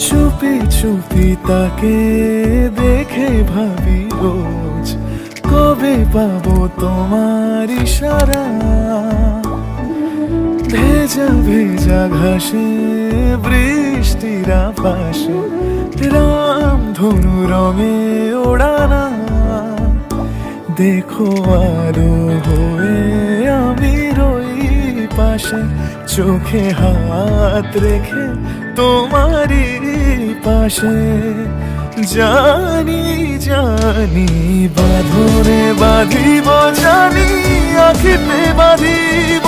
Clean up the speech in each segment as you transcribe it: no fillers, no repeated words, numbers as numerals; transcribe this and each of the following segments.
চুপি চুপি তাকে দেখে ভাবি রোজ, কবে পাবো তোমার ইশারা। ভেজা ভেজা ঘাসে বৃষ্টির আভাসে রাম ধনু রঙে ওড়ানা। দেখো আলো হয়ে আমি রই পাশে, চোখে হাত রেখে তোমারই পাশে। জানি জানি বাঁধনে বাঁধিব, জানি আঁখিতে বাঁধিব,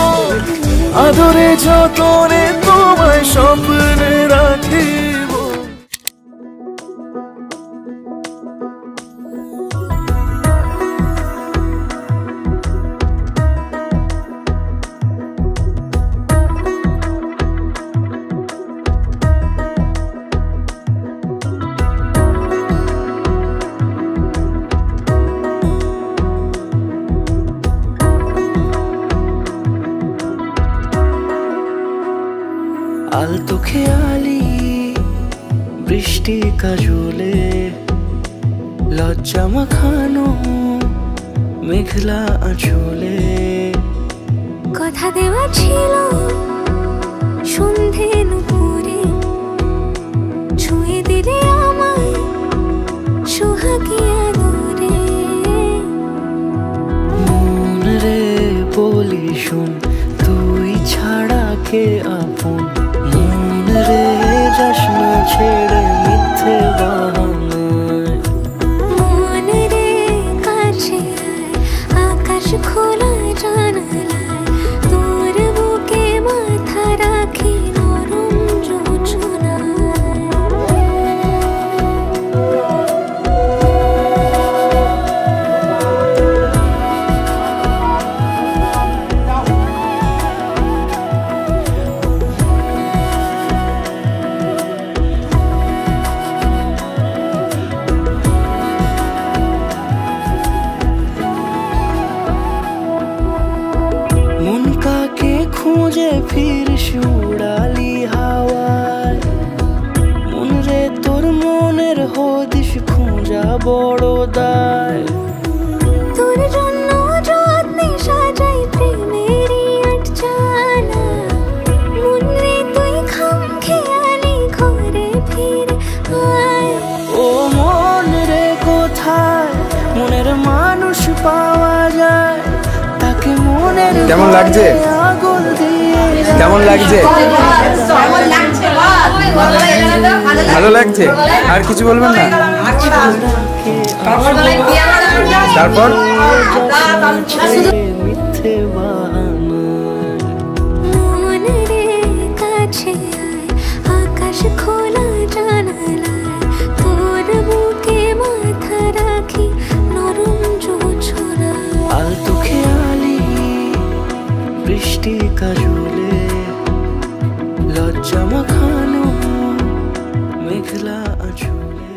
আদরে যতনে তোমায় স্বপ্নে রাখিব। আলতো খেয়ালি বৃষ্টি কাজলে, লজ্জা মাখানো মেঘলা আঁচলে। কথা দেওয়া ছিল সন্ধে নুপুরে, ছুঁয়ে দিলে আমায় সোহাগী আদরে। মন রে বলি শোন, তুই ছাড়া কে আপন। মন রে যাস না ছেড়ে মিথ্যে বাহানায়। মন রে কাছে আয়, আকাশ খোলা জানালায়, তোর বুকে মাথা রাখি নরম যোজনায়। মন কাকে খুঁজে ফিরিস উড়ালি হাওয়ায়। মন রে তোর মনের হদিস খোঁজা বড় দায়। তোর জন্য যত্নে সাজাই প্রেমেরই আটচালা। মন রে তুই খামখেয়ালি ঘরে ফিরে আয়। ও মন রে কোথায় মনের মানুষ পাওয়া যায়, তাকে মনের কেমন লাগছে? আগুন দিয়ে কেমন লাগছে? ভালো লাগছে? আর কিছু বলবেন না? তারপর মিথ্যে বাহানায়। মন রে কাছে আয়, আকাশ খোলা জানালায়, তোর বুকে মাথা রাখি নরম যোজনায়। আলতো খেয়ালি বৃষ্টি কাজলে, লজ্জা মাখানো মেঘলা আঁচলে।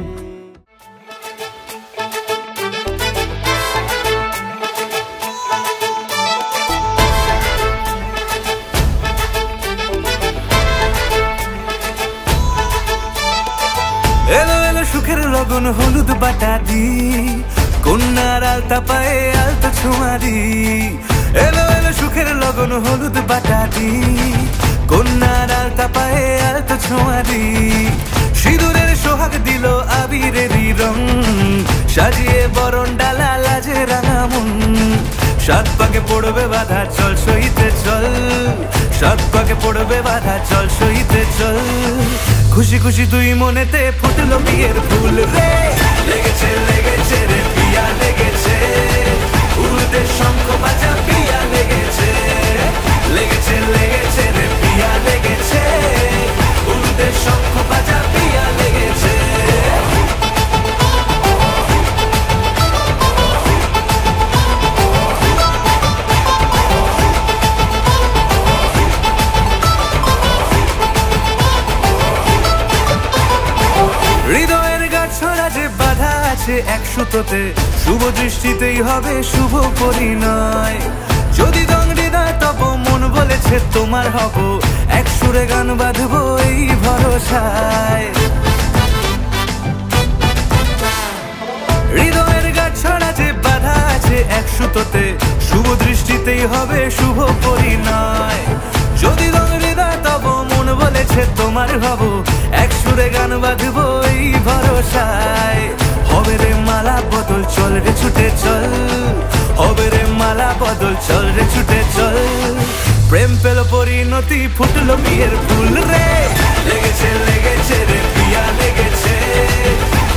এলো এলো সুখের লগন হলুদ বাটা দি, কন্যার আলতা পায়ে আলতা ছোঁয়া দি। এলো এলো সুখের লগন হলুদ বাটা দি, কন্যার আলতা পায়ে আলতা ছোঁয়া দি। সিঁদুরের সোহাগ দিল আবিরেরই রং, সাজিয়ে বরণ ডালা লাজে রাঙা মন। সাত পাকে পড়বে বাধা চল সইতে চল, সাত পাকে পড়বে বাধা চল সইতে চল। খুশি খুশি দুই মনেতে ফুটলো বিয়ের ফুল রে। লেগেছে লেগেছে রে পিয়া লেগেছে, উড়তে শঙ্খ বাজা পিয়া লেগেছে। লেগেছে লেগেছে রে পিয়া লেগেছে, উড়তে শঙ্খ বাজা পিয়া লেগেছে। হৃদয়ের গাছড়া যে বাধা আছে এক সুতোতে, শুভ দৃষ্টিতেই হবে শুভ পরিণয়। যদি দংড়ি দেয় তব মন বলেছে তোমার হব, এক সুরে গান বাঁধবো এই ভরসায়। সুতোতে শুভ দৃষ্টিতেই হবে শুভ পরিণয়। যদি রং হৃদয় তব মন বলেছে তোমার হব, এক সুরে গান বাঁধবো এই ভরসায়। হবে রে মালা বদল চল রে ছুটে চল, হবে রে মালা বদল চল রে ছুটে চল। প্রেম পেল পরিণতি ফুটলো বিয়ের ফুল রে, লেগেছে লেগেছে রে পিয়া লেগেছে,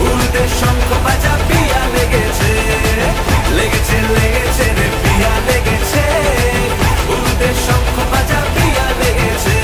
উল্টে শঙ্খ বাজা পিয়া লেগেছে, লেগেছে লেগেছে রে পিয়া লেগেছে, উল্টে শঙ্খ বাজা পিয়া লেগেছে।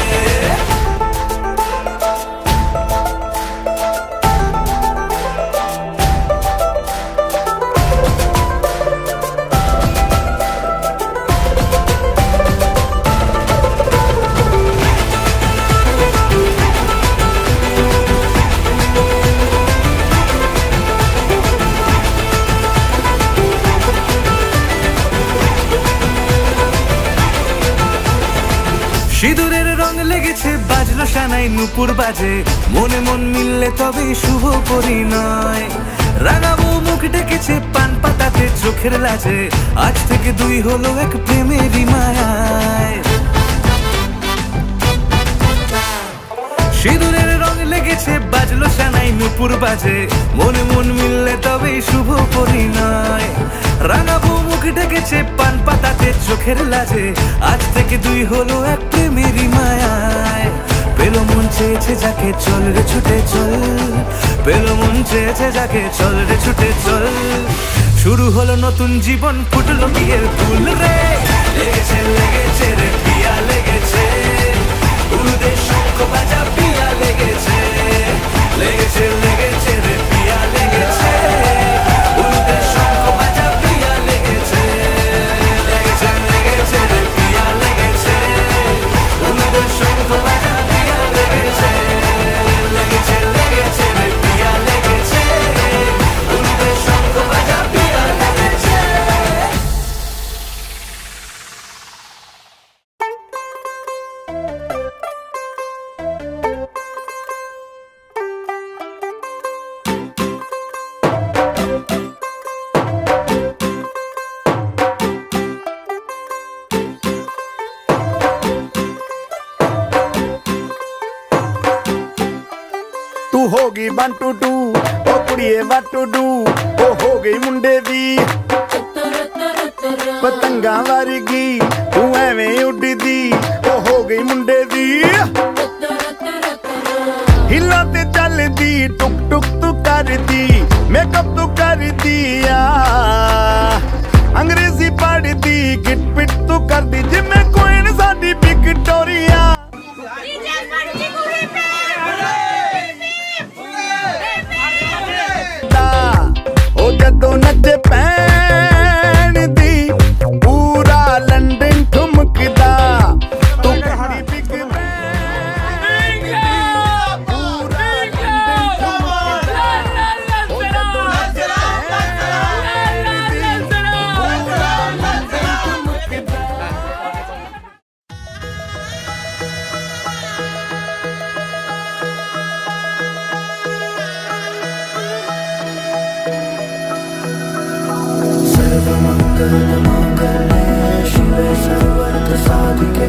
সিঁদুরের রং লেগেছে বাজলো সানাই নুপুর বাজে, মনে মন মিললে তবে শুভ পরিণয়। রাঙাবো মুখ ডেকেছে পান পাতাতে চোখের লাজে, আজ থেকে দুই হলো এক প্রেমেরই মায়ায়। সিঁদুরের রং লেগেছে বাজলো সানাই নুপুর বাজে, মনে মন মিললে তবে শুভ পরিণয়। রাঙাবো মুখ ডেকেছে পান পাতাতে চোখের লাজে, আজ থেকে দুই হলো এক প্রেমেরই মায়ায়। পেলো মন চেয়েছে যাকে চল রে ছুটে চল, পেলো মন চেয়েছে যাকে চল রে ছুটে চল। শুরু হলো নতুন জীবন ফুটলো বিয়ের ফুল রে, লেগেছে লেগেছে রে পিয়া লেগেছে, উল্টে শঙ্খ বাজা পিয়া লেগেছে, লেগেছে লেগেছে রে পিয়া লেগেছে, উল্টে শঙ্খ বাজা পিয়া লেগেছে, লেগেছে লেগেছে রে পিয়া লেগেছে, উল্টে শঙ্খ বাজা পিয়া লেগেছে, লেগেছে লেগেছে রে পিয়া লেগেছে, উল্টে শঙ্খ বাজা পিয়া লেগেছে। तू होगी 1 2 2 ओ कुड़िए what to do, ओ हो गई मुंडे दी पतंगा वर्गी, तू एवें उड़दी, ओ हो गई मुंडे दी। हिला ते चलदी टुक टुक तू करदी, मेकअप तू कर दिया, अंग्रेजी पढ़दी, गिट पिट तू करदी, जिम्मे कोइन साडी विक्टोरिया। ओ जदों नच पैण दी पूरा लंडन ठुमकदा, तू कहदी बिग बैंग पूरा लंडन ठुमकदा। ओ जदों नच पैण दी पूरा लंडन ठुमकदा। सर्वमङ्गलमाङ्गल्ये शिवे सर्वार्थसाधिके,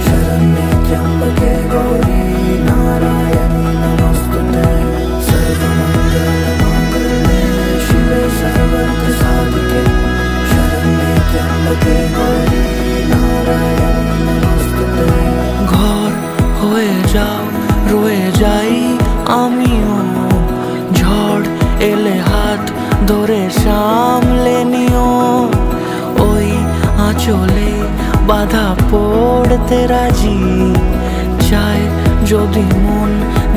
शरण्ये त्र्यम्बके गौरी नारायणी नमोस्तुते। सर्वमङ्गलमाङ्गल्ये शिवे सर्वार्थसाधिके, शरण्ये त्र्यम्बके गौरी नारायणी नमोस्तुते। ঘর হয়ে যাও রয়ে যাই আমিও, ঝড় এলে হাত ধরে সামলে নিও, ওই আঁচলে বাধা পড়তে রাজি, চাই যদি মন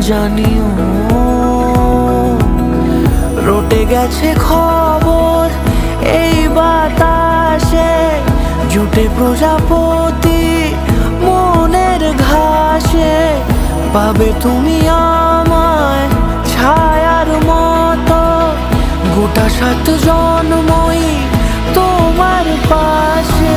জানিও। রটে গেছে খবর এই বাতাসে, জুটে প্রজাপতি মনের ঘাসে, পাবে তুমি আমায় ছায়ার মতো, গোটা 7 জন্মই তোমার পাশে।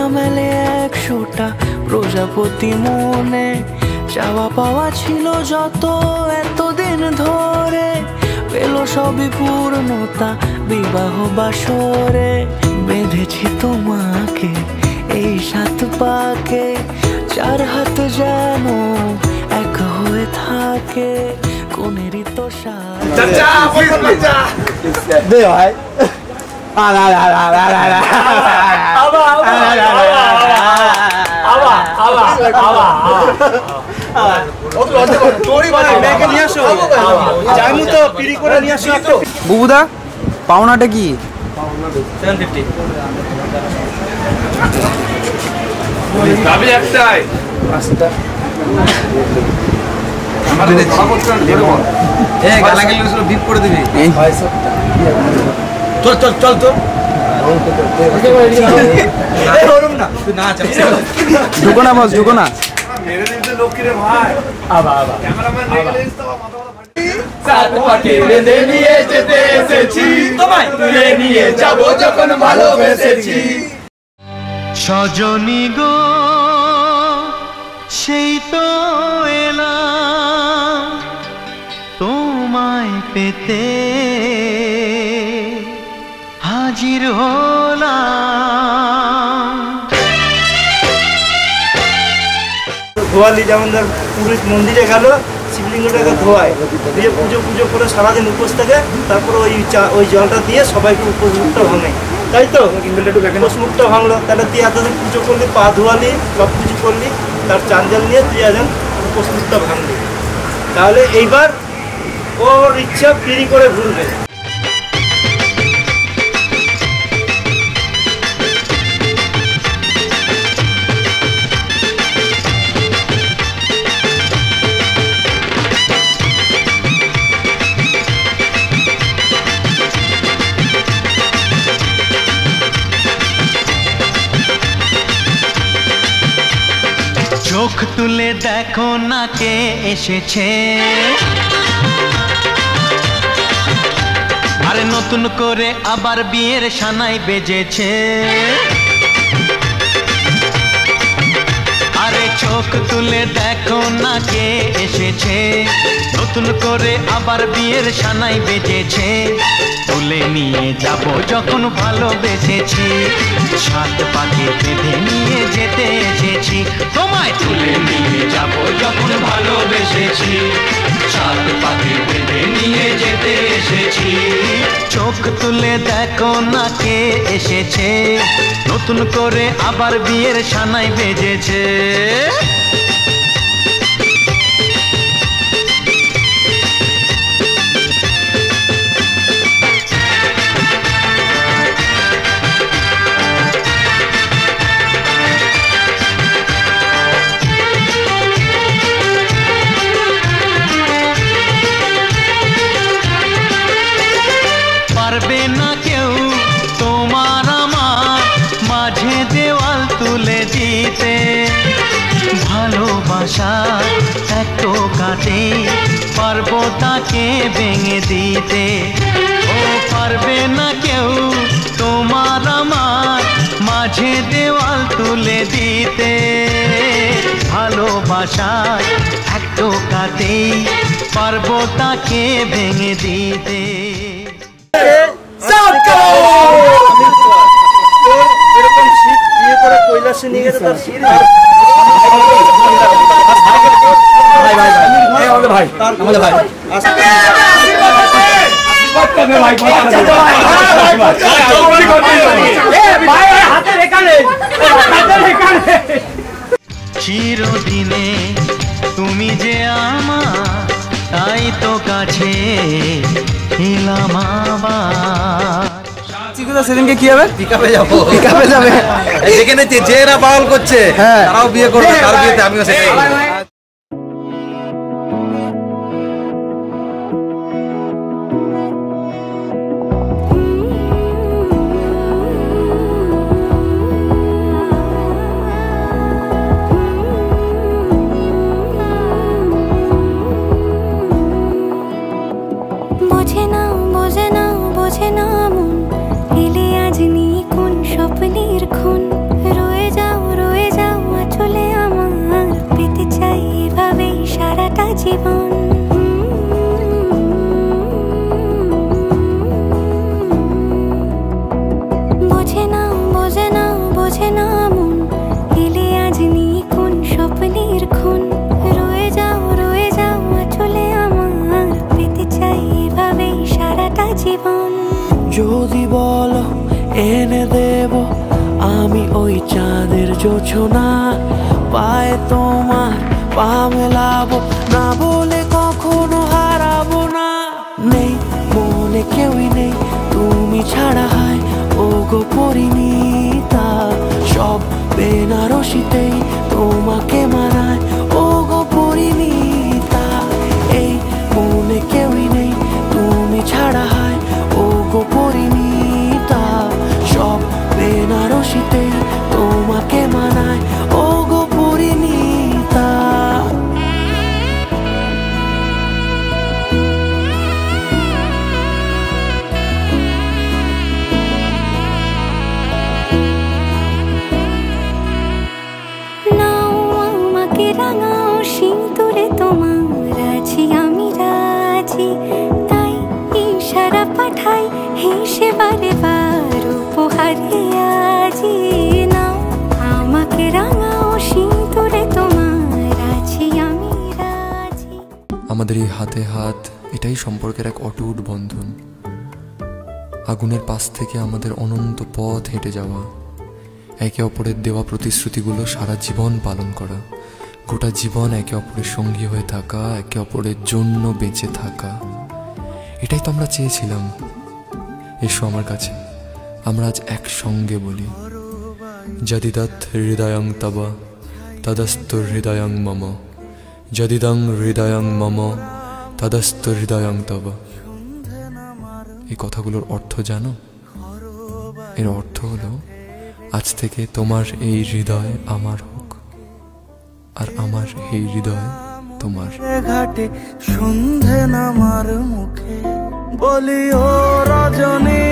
না মেলে 100টা প্রজাপতি মনে, চাওয়া পাওয়া ছিল যত এতদিন ধরে, পেল সবই পূর্ণতা বিবাহ বাসরে। বেঁধেছি তোমাকে এই 7 পাকে, 4 হাত যেন এক হয়ে থাকে, কোনেরই তো বুবুদা পাওনাটা কি? 750 দাবি একটাই। বিপ করে দিবি। চল চল চল তো ঢুকো না বস, ঢুকো না। সজনী গো সেই তো এলাম তোমায় পেতে, হাজির হলাম। ধোয়ালি যেমন ধর পুরোহিত মন্দিরে গেল, শিবলিঙ্গটাকে ধোয়ায়, দিয়ে পুজো করে সারাদিন উপোস থাকে, তারপরে ওই জলটা দিয়ে সবাইকে উপোস মুখটা ভাঙে, তাই তো? উপোস মুখটা ভাঙলো, তাহলে তুই এতদিন পুজো করলি, পা ধোয়ালি, সব কিছু করলি, তার চাঞ্জাল নিয়ে তুই একজন উপোস মুখটা ভাঙলি, তাহলে এইবার ওর ইচ্ছা ফ্রি করে ঘুরবে। চোখ তুলে দেখো না কে এসেছে, আরে নতুন করে আবার বিয়ের সানাই বেজেছে। আরে চোখ তুলে দেখো না কে এসেছে, নতুন করে আবার বিয়ের সানাই বেজেছে। তুলে নিয়ে যাব যখন ভালোবেসেছি, 7 পাকে বেঁধে নিয়ে যেতে এসেছি। তোমায় তুলে নিয়ে যাব যখন ভালোবেসেছি, 7 পাকে বেঁধে নিয়ে যেতে এসেছি। চোখ তুলে দেখো না কে এসেছে, নতুন করে আবার বিয়ের সানাই বেজেছে। পারবে না কেউ তোমার আমার মাঝে দেওয়াল তুলে দিতে, ভালোবাসা এত কাটে পারবো তাকে ভেঙে দিতে। ও পারবে না কেউ তোমার আমার মাঝে দেওয়াল তুলে দিতে, ভালোবাসা এত কাটে পারবো তাকে ভেঙে দিতে। এরকম শীত বিয়ে করে কৈলাসে নিয়ে গেছে, তার শীত চিরদিনে তুমি যে আমার, তাই তো কাছে এলাম আবার। সেদিনকে কি হবে? পিকআপে যাবো, পিকআপে যাবে। যেখানে যে এরা পাগল করছে তারাও বিয়ে করবে, তার বিয়েতে আমিও সেটাই। বোঝে না মন, এলে আজ নিয়ে কোন স্বপ্নের খুন রয়ে চাঁদের জোছনা পায়ে তোমার পা মেলাবো না বলে কখনো হারাবো না। নেই মনে কেউই নেই তুমি ছাড়া, হয় ও গো পরিণীতা। সব বেনারসিতেই তোমাকে মানায় ও গো পরিণীতা। এই মনে কেউই নেই তুমি ছাড়া, হয় ও গো পরিণীতা। সব বেনারসিতেই তোমাকে মানায় ও গো পরিণীতা। নাও আমাকে রাঙাও সিঁদুরে তোমার আছি আমি রাজি। তাই ইশারা পাঠাই হেসে বারে বার উপহারে আজি। নাও আমাকে রাঙাও সিঁদুরে তোমার আছি আমি রাজি। আমাদের এই হাতে হাত, এটাই সম্পর্কের এক অটুট বন্ধন। আগুনের পাশ থেকে আমাদের অনন্ত পথ হেঁটে যাওয়া, একে অপরের দেওয়া প্রতিশ্রুতিগুলো সারা জীবন পালন করা, গোটা জীবন একে অপরের সঙ্গী হয়ে থাকা, একে অপরের জন্য বেঁচে থাকা, এটাই তো আমরা চেয়েছিলাম। এসো আমার কাছে, আমরা আজ একসঙ্গে বলি, যদিদৎ হৃদয়ং তব তদস্তু হৃদয়ং মম, যদিদং হৃদয়ং মম তদস্তু হৃদয়ং তব। এই কথাগুলোর অর্থ জানো? এর অর্থ হলো, আজ থেকে তোমার এই হৃদয় আমার হোক, আর আমার এই হৃদয় তোমার। ঘাটে সন্ধে নামার মুখে বলি ও রজনী,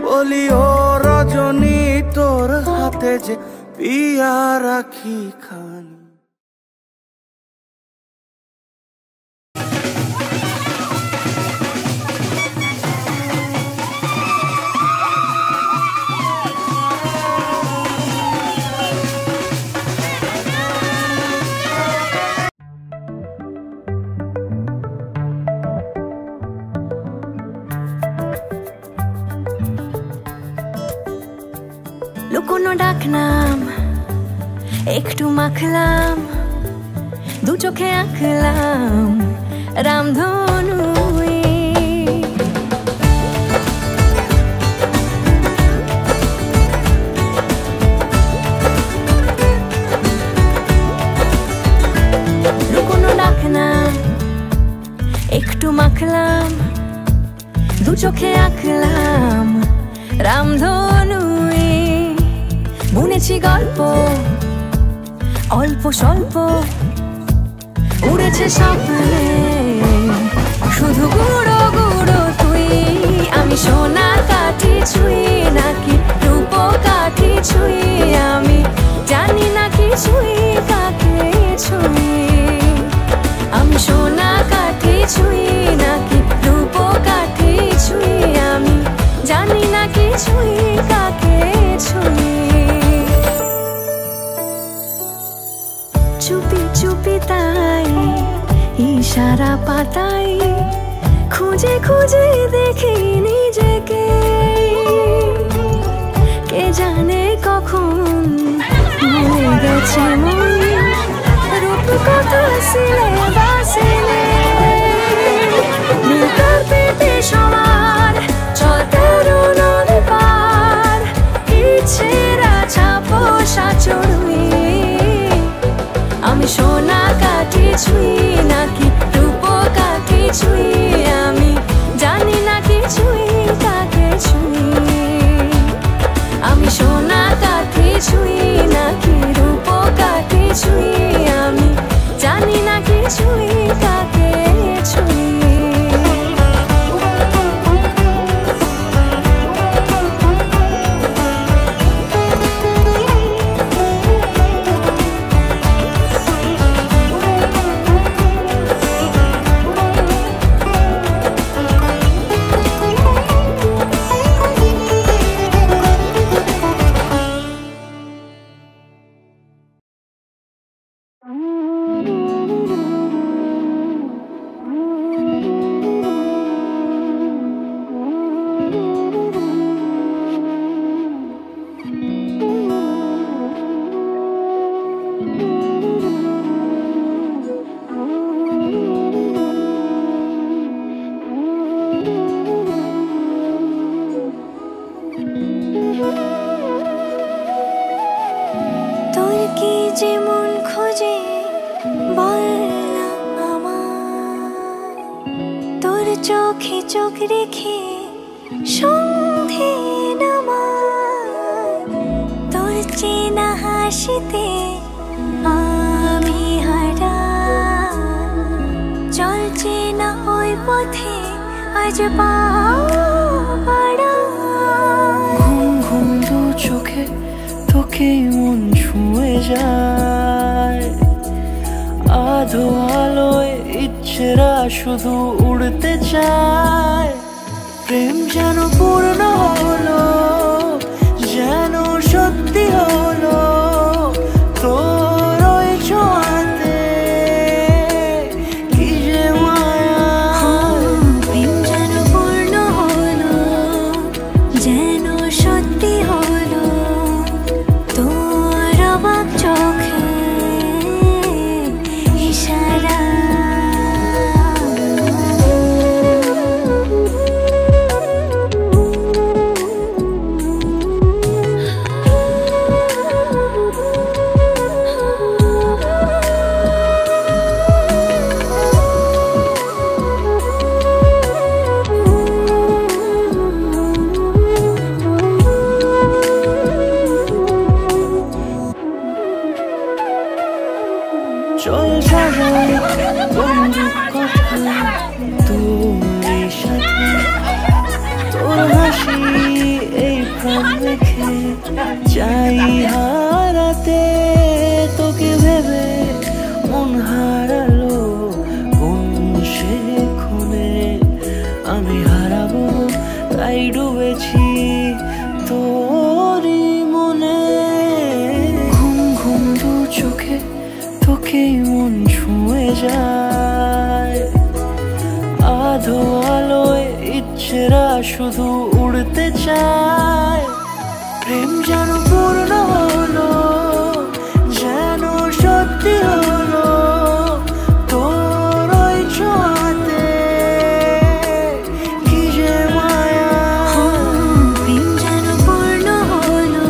বলি ও রজনী, তোর হাতে যে পিয়া রাখি খানি। লুকোনো ডাকনাম একটু মাখলাম, দু চোখে আঁকলাম রামধনু। লুকোনো ডাকনাম একটু মাখলাম, দু চোখে আঁকলাম রামধনু। বুনেছি গল্প অল্প স্বল্প, উড়েছে স্বপ্নে শুধু গুঁড়ো গুঁড়ো তুই। আমি সোনার কাঠি ছুঁই নাকি রূপ কাঠি ছুঁই, আমি জানি না কিছুই কাকে ছুঁই। আমি সোনা কাঠি ছুঁই নাকি রূপ কাঠি ছুঁই, আমি জানি না কিছুই কাকে ছুঁই। চুপি চুপি তাই ইশারা পাতাই, খুঁজে খুঁজে দেখি নিজেকে। কে জানে কখন ভুলে গেছে মন, রূপ কত সিলে বাসিলে। নীলকার পেটে সবার চলতে নদ পার, ইচ্ছেরা ছাপো সাচড়ুই। আমি সোনা কাঠি ছুঁই নাকি রূপ কাঠি ছুঁই, আমি জানি না কিছুই কাকে ছুঁই। যে মন খোঁজে বললাম আমার, তোর চোখে চোখ রেখে সন্ধে নামার, তোর চেনা হাসিতে আমি হারা, চলছে না ওই পথে আজ পাড়া। ঘুম ঘুম দু চোখে তোকে মন ছুঁয়ে যায়, আধো আলোয় ইচ্ছেরা শুধু উড়তে চায়। প্রেম যেন পূর্ণ হলো, যেন সত্যি হলো, তোর ওই ছোঁয়াতে কি যে মায়া। প্রেম যেন পূর্ণ হলো, যেন সত্যি হলো, তোর অবাক চোখে ইশারা। চল সবাই বন্ধুর কথা তোর সাথে, তোর হাসি এই প্রাণ রেখে চাই হারাতে। তোকে ভেবে মন হারালো কোন সে খুনে, আমি হারাবো তাই ডুবেছি তোরই মনে। ঘুম ঘুম দু চোখে তোকে মন ছুঁয়ে যায়, আধো আলোয় ইচ্ছেরা শুধু উড়তে চায়। প্রেম যেন পূর্ণ হলো, যেন সত্যি হলো, তোর ওই ছোঁয়াতে কি যে মায়া। প্রেম যেন পূর্ণ হলো,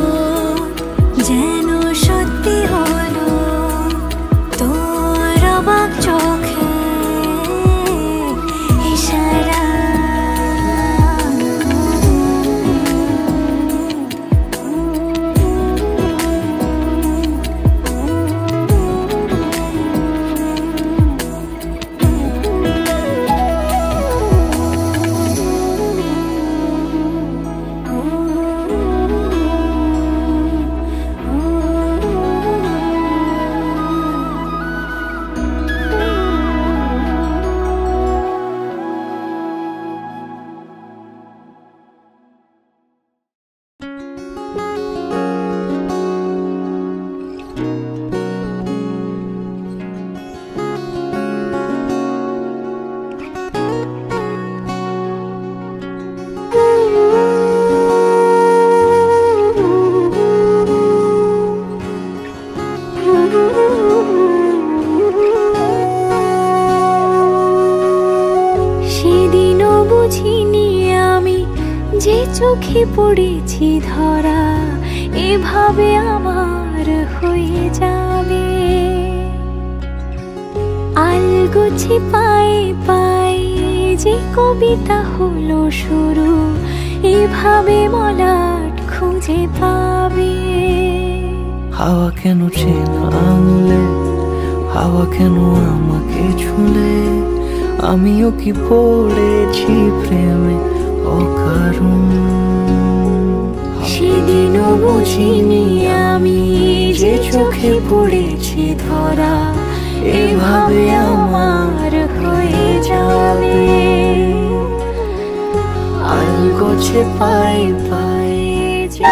যেন সত্যি হলো, তোর অবাক চোখে ইশারা। সেদিনও বুঝিনি আমি যে চোখে পড়েছি ধরা, এভাবে আমার হয়ে যাবে। আলগোছে পায়ে পায়ে যে কবিতা হলো শুরু, এভাবে মলাট খুঁজে পাবে। হাওয়া কেন চেনা আঙুলে, হাওয়া কেন আমাকে ছুলে, আমিও কি পড়েছি প্রেমে অকারণ। সেদিনও বুঝিনি আমি যে চোখে পড়েছি ধরা, এভাবে আমার হয়ে যাবে। আলগোছে পায়ে পায়ে যে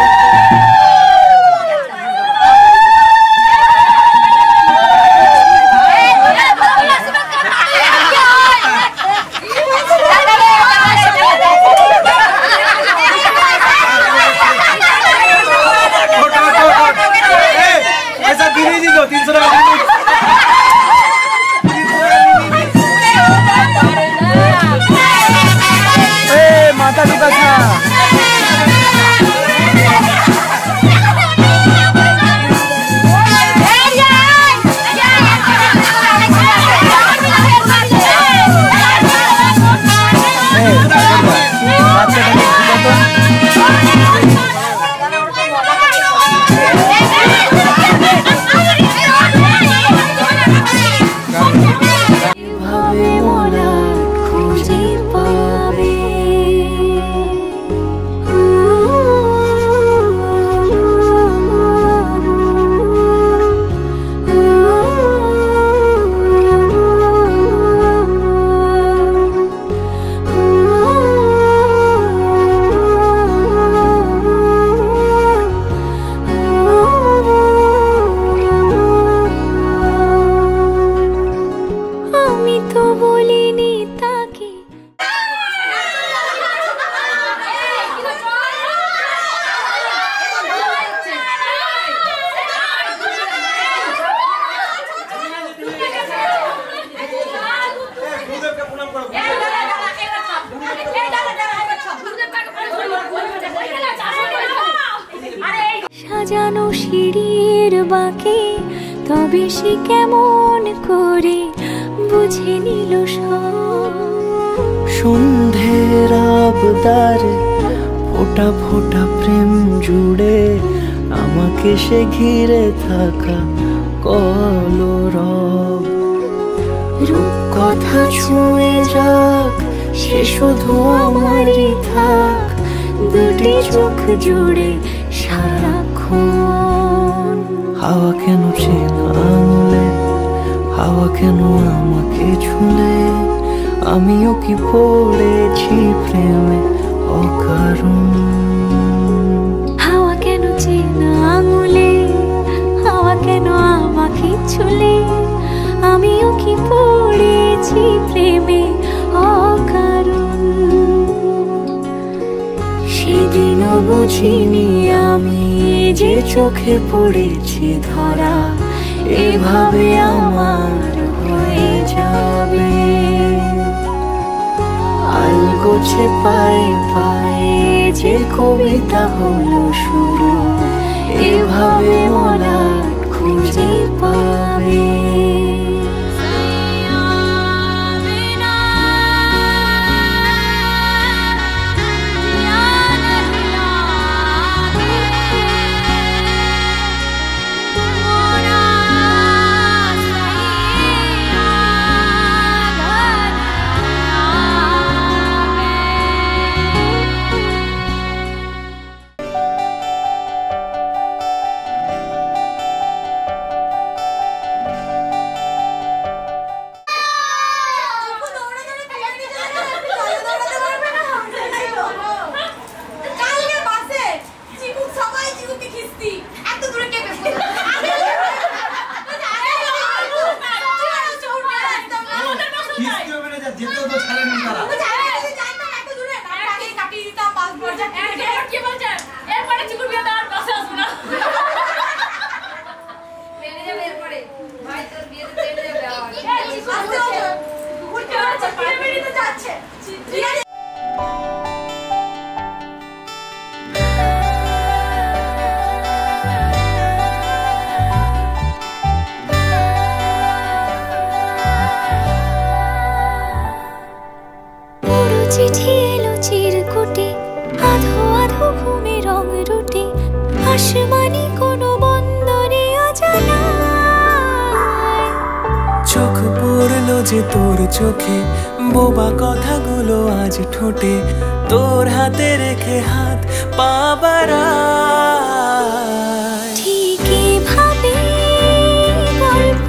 মাথা ঢুকাস না। সাজানো সিঁড়ির বাঁকে, তবে সে কেমন করে বুঝে নিল সব। সন্ধ্যের আবদারে ফোটা ফোটা প্রেম জুড়ে আমাকে সে ঘিরে থাকা কলরব। রূপকথা ছুঁয়ে যাক সে শুধু আমারই থাক, দুটি চোখ জুড়ে সারাক্ষণ। হাওয়া কেন চেনা আঙুলে, হাওয়া কেন আমাকে ছুঁলে, আমিও কি পড়েছি প্রেমে অকারণ। হাওয়া কেন চেনা আঙুলে, হাওয়া কেন আমাকে ছুঁলে, আমিও কি পড়েছি প্রেমে অকারণ। সেদিনও বুঝিনি আমি যে চোখে পড়েছি ধরা, এভাবে আমার হয়ে যাবে। আলগোছে পায়ে পায়ে যে কবিতা হলো শুরু, এভাবে মলাট খুঁজে পাবে। চিঠি এলো চিরকুটে, আধো আধো ঘুমে রং রুটে, আসমানি কোনো বন্দরে অজানা। চোখ পড়লো যে তোর চোখে, বোবা কথাগুলো আজ ঠোঁটে, তোর হাতে রেখে হাত পা বাড়ায়। ঠিকই ভাবে গল্প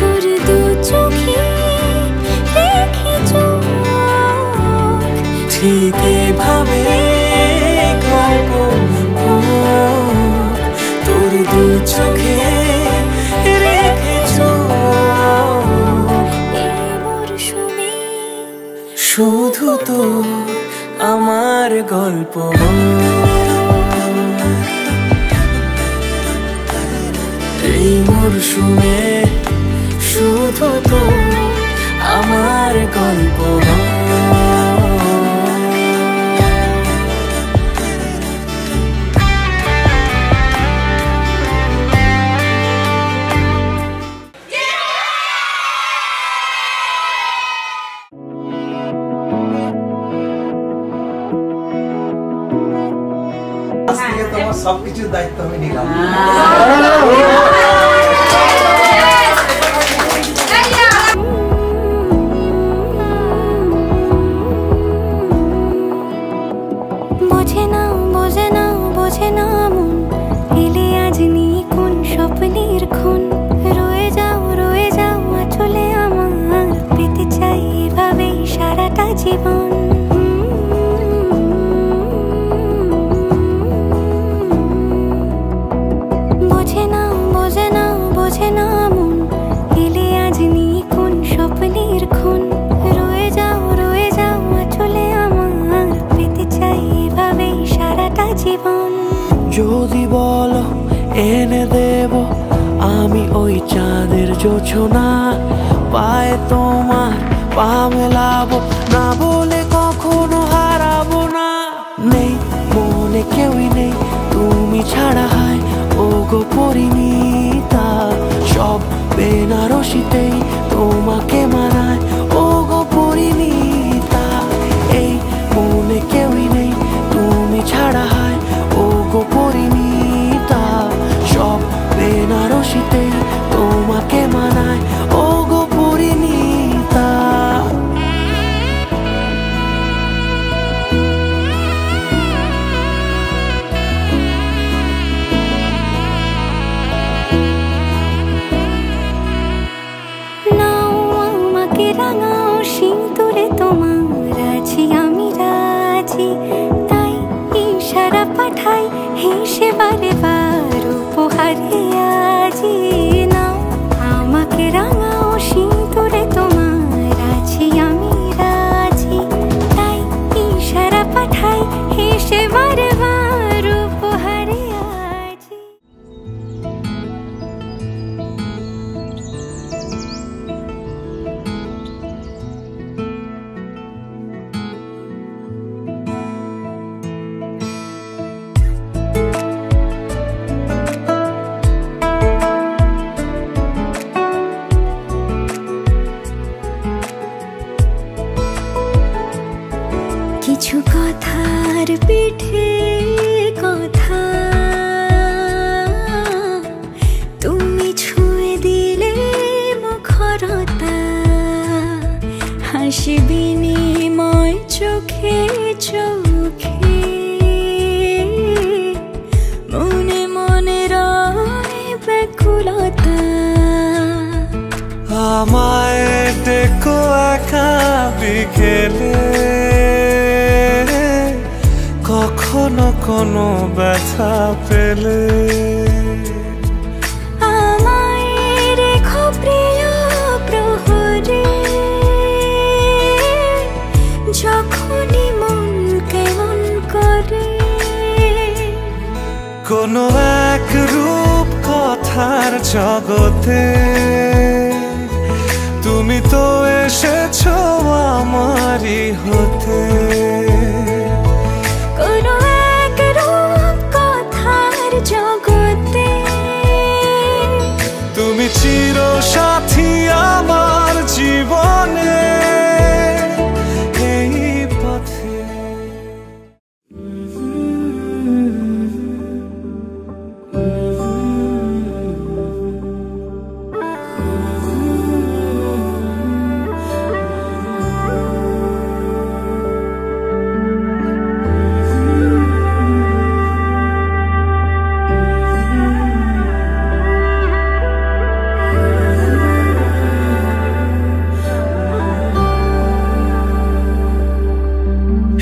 তোর দু চোখে রেখে চোখ, ঠিক এভাবে গল্প তোর দু চোখে রেখে চোখ। এই মরশুমে শুধু তো আমার গল্প, এই মরশুমে শুধু তো আমার গল্প। তোমার সবকিছুর দায়িত্ব আমি নিলাম। বোঝে না বোঝে না বোঝে না মন, এলে আজ নিয়ে কোন স্বপ্নের খুন। রয়ে যাও চলে আমার, পেতে চাই এভাবে সারাটা জীবন। বোঝে না বোঝে না মন, এলে আজ নিয়ে কোন স্বপ্নের খুন। রয়ে যাও চলে আমার, পেতে চাই এভাবে সারাটা জীবন। যদি বলো এনে দেব আমি ওই চাঁদের জোছনা, পায়ে তোমার পা মেলাবো, না বলে কখনো হারাবো না। নেই মনে কেউই নেই গো পরিণীতা, সব বেনারসিতেই তোমাকে মানায়। ও গো পরিণীতা, এই মনে কেউই নেই তুমি ছাড়া হয়। ও গো পরিণীতা, সব বেনারসিতেই তোমাকে মানায়। ও গো পরিণীতা। রাঙাও সিঁদুরে তোমার আছি আমি রাজি, তাই ইশারা পাঠাই হেসে বারে বার উপহারে আজি। নাও আমাকে রাঙাও সিঁদুরে তোমার আছি আমি রাজি, তাই ইশারা পাঠাই হেসে বারে বার উপহারে আজি। কিছু কথার পিঠে কথা তুমি ছুঁয়ে দিলে মুখরতা, হাসি বিনিময় চোখে চোখে, মনে মনে রয় ব্যাকুলতা। আমায় দেখো একা বিকেলে, কখনো কোনো ব্যথা পেলে। আমায় রেখো প্রিয় প্রহরে, যখনই মন কেমন করে। কোনো এক রূপ কথার জগতে তুমি তো এসেছো আমারই হতে। কোনো এক রূপ কথার জগতে তুমি চির সাথী আমার জীবনে এই পথে।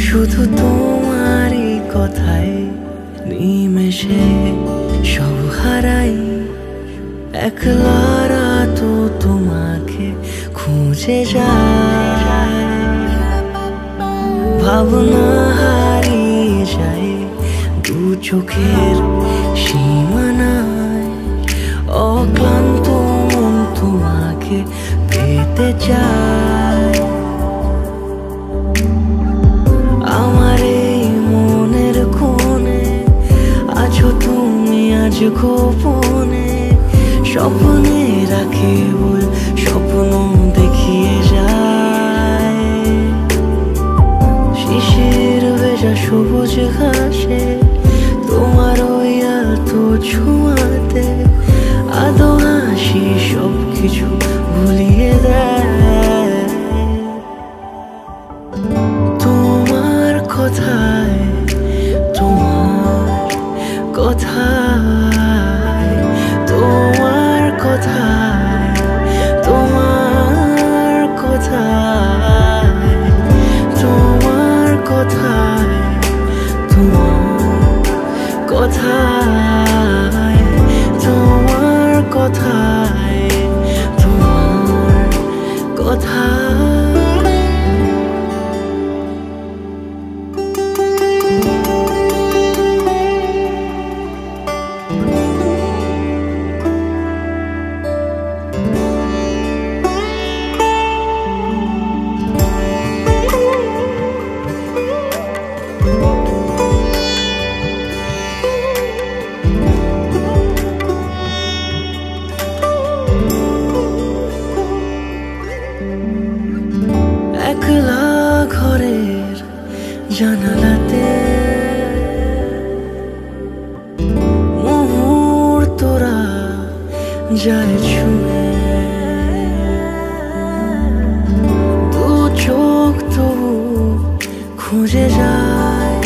শুধু তোমারই কথায় নিমেষে সব হারাই। একলা তো তোমাকে খুঁজে যায়, ভাবনা হারিয়ে যায় দু চোখের সীমানায়। অক্লান্ত মন তোমাকে পেতে চায়। আমার এই মনের কোণে আছো তুমি আজ গোপনে, স্বপ্নে রাখি বল স্বপ্ন দেখিয়ে যায়। শিশির ভেজা সবুজ ঘাসে তোমার ওই আলতো ছোঁয়াতে আদো হাসি সব কিছু ভুলিয়ে দেয়। তোমার কথায়, তোমার কথায়, তোমার কথায়, তোমার কথায়, তোমার কথায়, তোমার কথায়, তোমার কথায়, তোমার কথায়। যায় ছুঁয়ে দু চোখ তবু খুঁজে যায়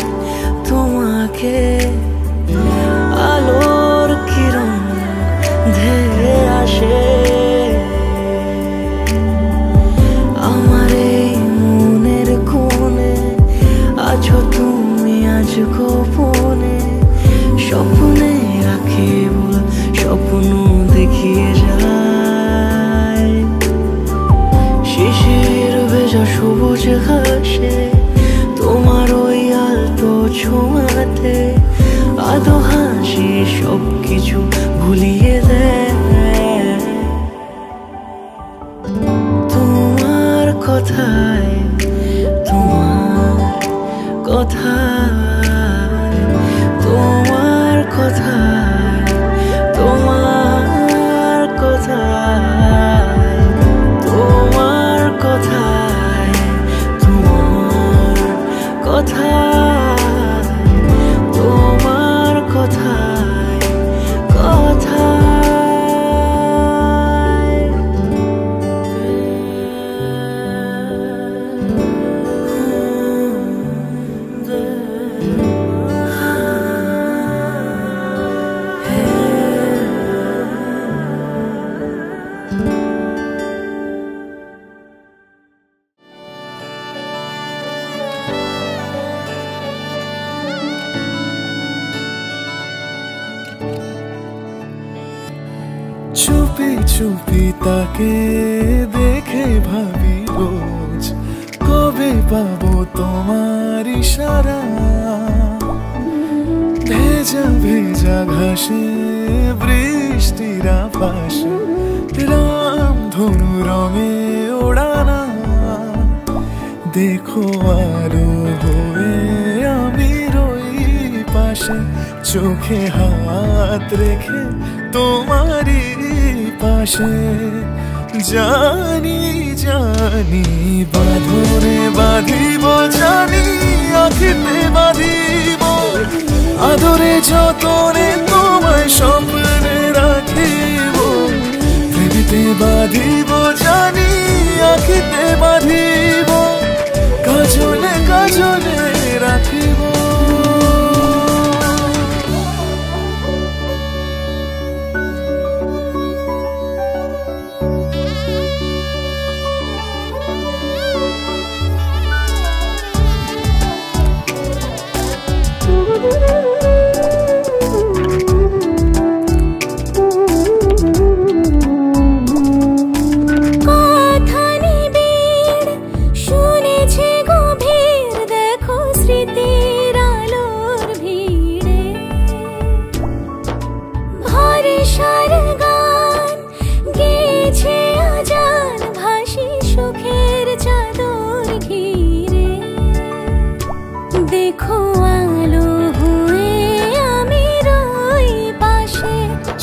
তোমাকে আলোর কিরণ ধেয়ে আসে আমার এই মনের কোণে আছো তুমি আজ গোপনে স্বপ্নে রাখে বল স্বপ্ন দেখিয়ে যায় শিশির ভেজা সবুজ ঘাসে তোমার ওই আলতো ছোঁয়াতে আদো হাসি সবকিছু ভুলিয়ে দেয় তোমার কথায় তোমার কথায় তোমার কথায় তোমার কথায় তোমার কথায় তোমার কথায় তোমার কথায় চুপি চুপি তাকে দেখে ভাবি রোজ কবে পাবো তোমার ইশারা ভেজা ভেজা ঘাসে বৃষ্টির আভাসে রামধনু রঙে ওড়ানা দেখো আলো হয়ে আমি রই পাশে চোখে হাত রেখে তোমারই পাশে জানি জানি বাঁধনে বাঁধিব জানি আখিতে বাঁধিব আদরে যতনে তোমায় স্বপ্নে রাখিব পৃথিবীতে বাঁধিব জানি আখিতে বাঁধিব কাজলে কাজলে রাখিব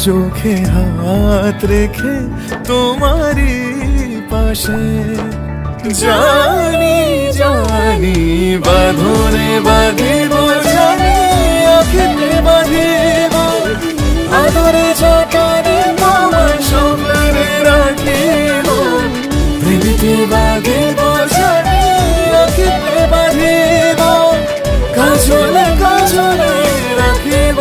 চোখে হাত রেখে তোমারই পাশে জানি জানি বাঁধনে বাঁধিব জানি আখিতে বাঁধিব আদরে যতনে তোমায় স্বপ্নে রাখিব পৃথিবীতে বাঁধিব জানি আখিতে বাঁধিব কাজলে কাজলে রাখিব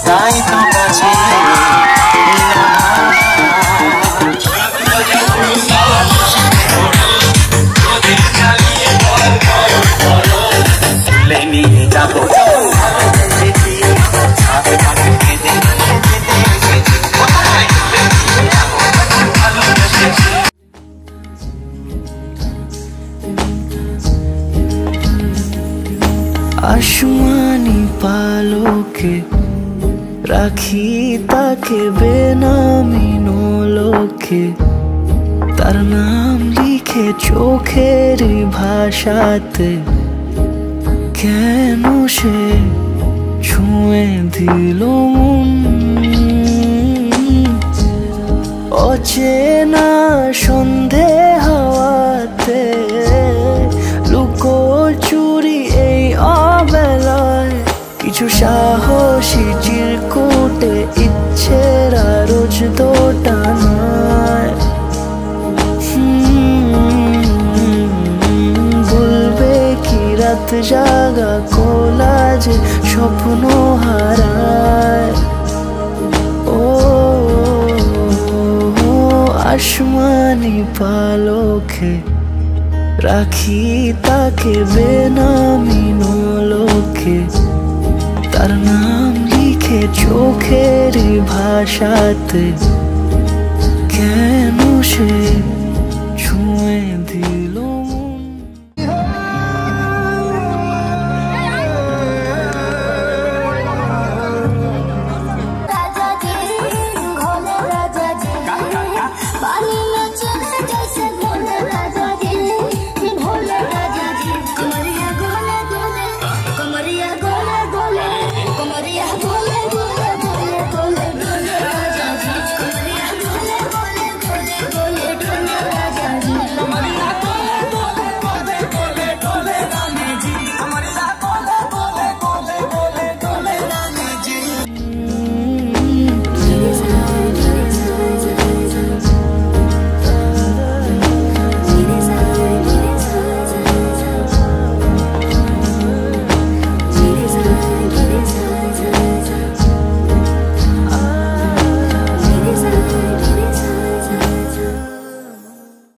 তাই তো কাছে নিয়ে যাবো আসমানি পালকে রাখি তাকে বেনামি নোলকে তার নাম লিখে চোখের ভাষাতে কেন সে ছুঁয়ে দিল মন অচেনা সন্ধে হাওয়াতে লুকো চুরি এই অবেলায় কিছু সাহসী চিরকুটে ইচ্ছেরা রোজ দোটানায় বলবে কি রাত জাগা কোলাজে স্বপ্ন হারায় ও আসমানি পালকে রাখি তাকে বেনামি নোলকে তার নাম লিখে চোখের ভাষাতে কেন সে